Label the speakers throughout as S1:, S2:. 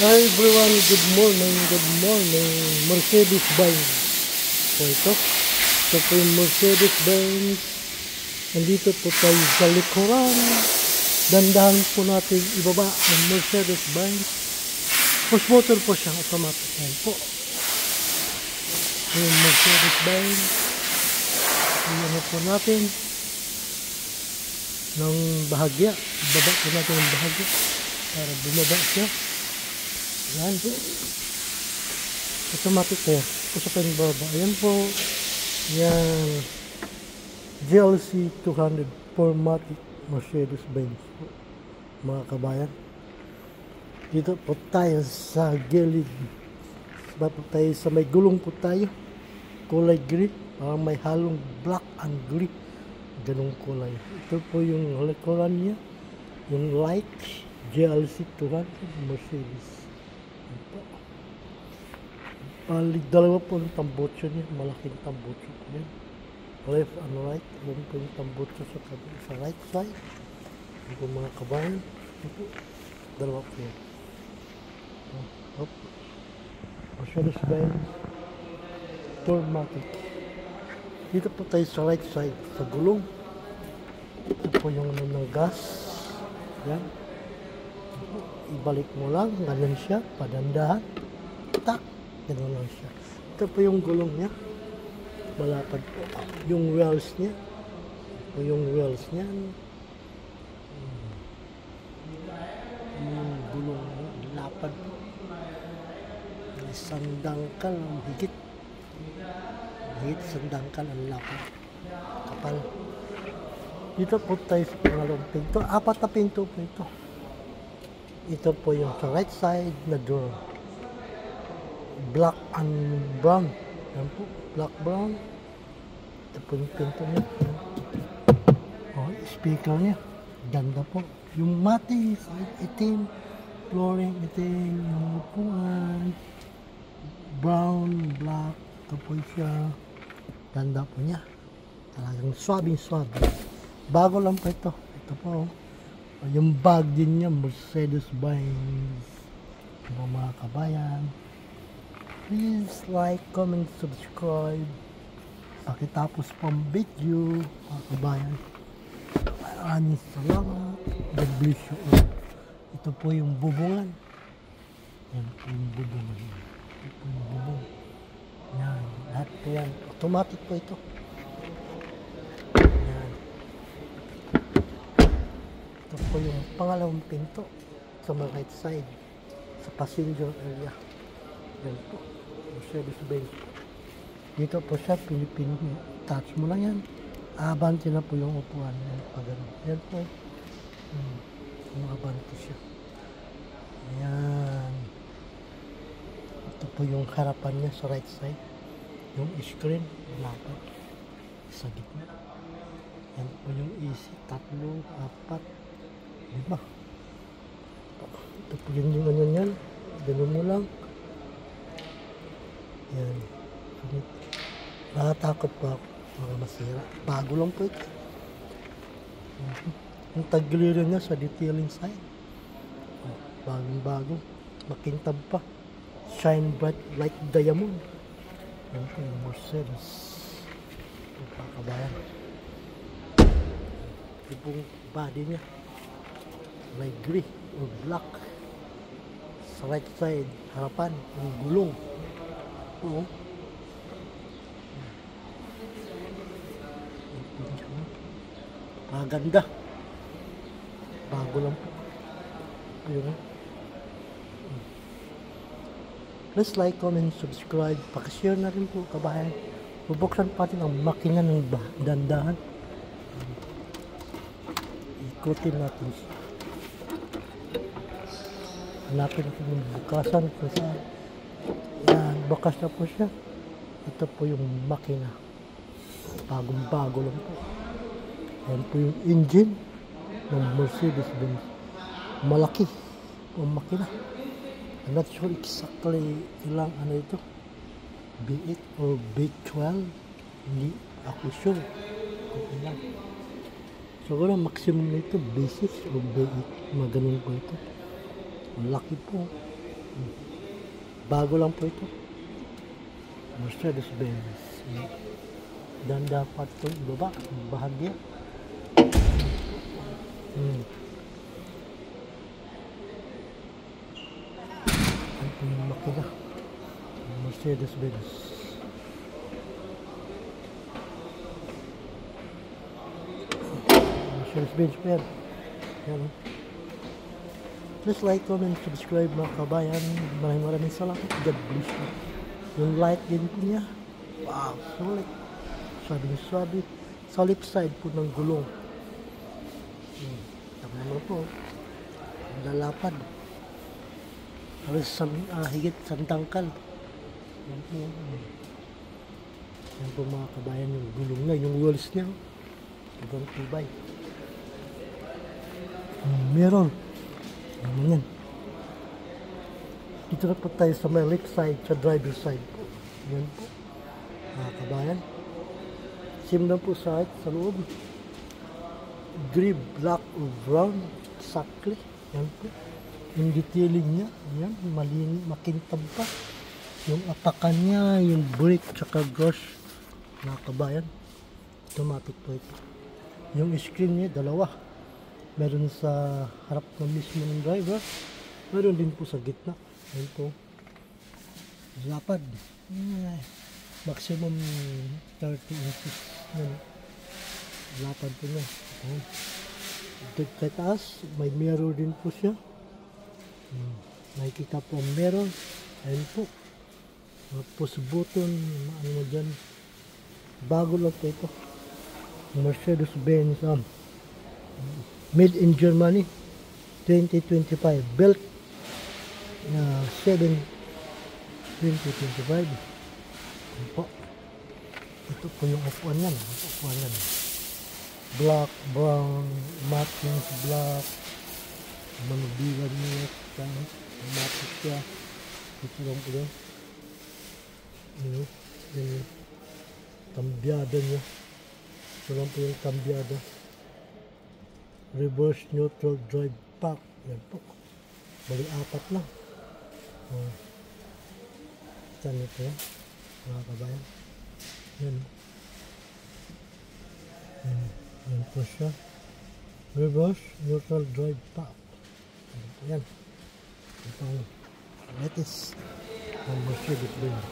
S1: Hi everyone, good morning, Mercedes-Benz po ito. Ito po yung Mercedes-Benz. Nandito po tayo sa likuran. Dandahan po natin ibaba ang Mercedes-Benz. Push motor po siya, automatic. Yan po. Yung Mercedes-Benz. Iyan po natin ng bahagya. Ibaba po natin ng bahagya para bumaba siya. Yan po. Automatic po. Pusapan yung baba. Ayan po. Yan. GLC 200 4MATIC Mercedes-Benz po, mga kabayan. Dito po tayo sa gilid. Diba po tayo sa may gulong po tayo. Kulay green. Parang may halong black and green. Ganong kulay. Ito po yung likuran niya. Yung light. GLC 200 Mercedes. Balik dalawa po ng tambutso niya, malaking tambutso po yan. Left and right, yun po yung tambutso sa right side. Yun po mga kabayan. Yun po, dalawa po yan. Hop. Mercedes-Benz 4MATIC. Dito po tayo sa right side, sa gulong. Ito po yung ng gas. Yan. Ibalik mo lang, ganun siya, padandahan. Tak, ganun lang siya. Ito po yung gulong niya. Malapad po. Yung wheels niya. Ito po yung wheels niya. Yung gulong niya. Lapad po. Isang dangkal ang higit. Higit isang dangkal ang lapad. Kapal. Dito po tayo sa pangalawang pinto. Apat na pinto po ito. Ito po yung sa right side na door. Black and brown. Yan po, black brown. Ito po yung pinto niya. Oh, speaker niya. Ganda po. Yung mati, itim. Flooring, itim. Yung upuan. Brown, black. Ito po siya. Ganda po niya. Talagang swabing-swabe. Bago lang po ito. Ito po. Yung bag din niya, Mercedes-Benz. Mga kabayan. Please like, comment, subscribe. Pakitapos pang video, mga kabayan. Maraming salamat. God bless you all. Ito po yung bubungan. Yan po yung bubungan. Ito po yung bubong. Yan. Lahat po yan. Automatic po ito. Yan. Ito po yung pangalawang pinto sa mga right side. Sa passenger area. Yan po. Mercedes-Benz. Dito po siya, Philippine. Touch mo lang yan. Abante na po yung upuan. Yan, pagano. Yan po. Abante siya. Yan. Ito po yung harapan niya sa right side. Yung screen. Lapad. Sa gitna. Yan po yung easy. 3, 4, 5. Ito po yung ganyan yan. Ganun mo lang. Yan. Nakatakot po ako. Mga masira. Bago lang po ito. Yung tagiliran niya sa detailing side. Bagong bago. Makintab pa. Shine bright like diamond. Yan po yung Mercedes. Yung kakabayan. Ito pong body niya. May gray or black. Sa right side, harapan, yung gulong. Oo. Maganda. Bago lang po. Ayun. Please like, comment, subscribe. Pakishare na rin po, kabayan. Bubuksan pa natin ang makina ng dandahan. Ikutin natin siya. Hanapin natin yung bukasan kung saan. Yan, bukas na po siya. Ito po yung makina. Bagong-bago lang po. Yan po yung engine ng Mercedes-Benz. Malaki ang makina. I'm not sure exactly ilang ano ito. B8 or B12. Hindi ako sure kung ilan. Siguro maximum nito B6 o B8. Mga ganun po ito. Malaki po. Bago lang po ito. Mercedes-Benz. Dan dapat po ibaba. Bahagya. Ito yung makina. Mercedes-Benz. Mercedes-Benz pa yan. Yan. Please like, comment, subscribe mga kabayan. Maraming salamat. God bless you. Yung light din po niya. Wow, sulit. Sabi. Sa left side po ng gulong. Tama naman po. Lalapad. Halos higit sandangkal. Yan po. Yan po mga kabayan yung gulong na. Yung wheels niya. Ibang tibay. Meron. Ano yan? Dito na po tayo sa may left side, sa driver side po. Yan po. Mga kabayan. Same lang po sa loob. Gray, black, or brown. Exactly. Yan po. Yung detailing niya. Yan. Malinis, makintab pa. Yung apakan niya, yung brake, tsaka brush. Mga kabayan. Automatic po ito. Yung screen niya, dalawa. Meron sa harap ng mismo ng driver. Meron din po sa gitna. Ayan po. Lapad. Maximum 30 inches. Ayan. Lapad po niya. Kay taas, may mirror din po siya. Nakikita po ang mirror. Ayan po. Push button. Ano mo dyan. Bago lang po ito. Mercedes-Benz. Made in Germany 2025 built 7 2025. Ito po yung upuan yan. Black, brown, matte black, manubigan niya, matte siya. Ito lang po yan. Yung kambyada niya. Ito lang po yung kambyada. Reverse neutral drive pack. Yan po. Bali 4 lang. Saan ito yan? Mga kabayan. Yan. Yan po siya. Reverse neutral drive pack. Yan. Ito ang latest ng Mercedes-Benz.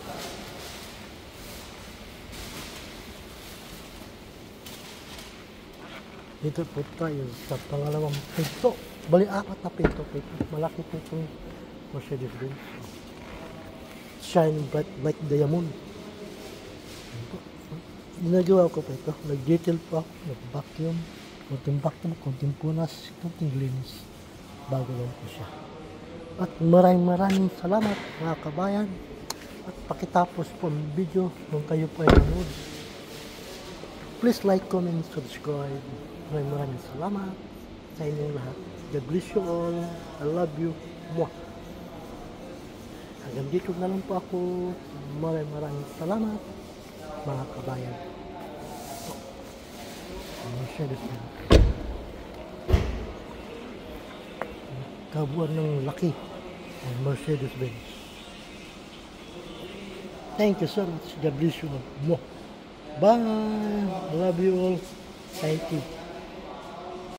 S1: Dito po tayo sa pangalawang pinto. Bali 4 na pinto. Malaki po itong Mercedes-Benz. Shine bright diamond. Ginagawa ko po ito. Nag-detail po ako. Nag-vacuum. Konting punas. Konting linis. Bago lang po siya. At maraming salamat mga kabayan. At pakitapos po ang video kung kayo po ay nanood. Please like, comment, subscribe. Maraming salamat sa inyong lahat. God bless you all. I love you. Mwah. Hanggang dito na lang po ako. Maraming salamat mga kabayan. Mercedes-Benz. Kabuuan ng laki ng Mercedes-Benz. Thank you so much. God bless you all. Mwah. Bye. I love you all. Thank you.